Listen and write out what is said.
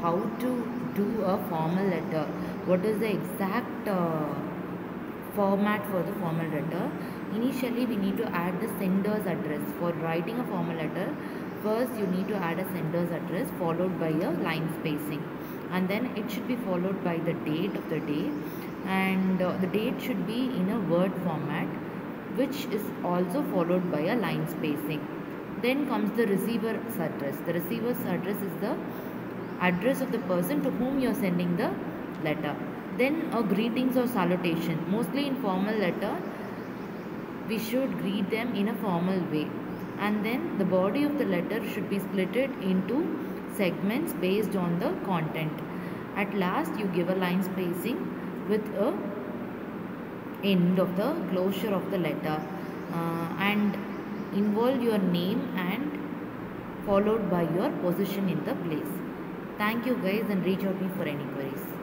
how to do a formal letter, what is the exact format for the formal letter. Initially we need to add the sender's address. For writing a formal letter, first you need to add a sender's address followed by a line spacing, and then it should be followed by the date of the day, and the date should be in a word format, which is also followed by a line spacing. Then comes the receiver's address. The receiver's address is the address of the person to whom you are sending the letter. Then a greetings or salutation. Mostly in formal letter, we should greet them in a formal way. And then the body of the letter should be splitted into segments based on the content. At last, you give a line spacing with a end of the closure of the letter, and involve your name and followed by your position in the place. Thank you guys, and reach out to me for any queries.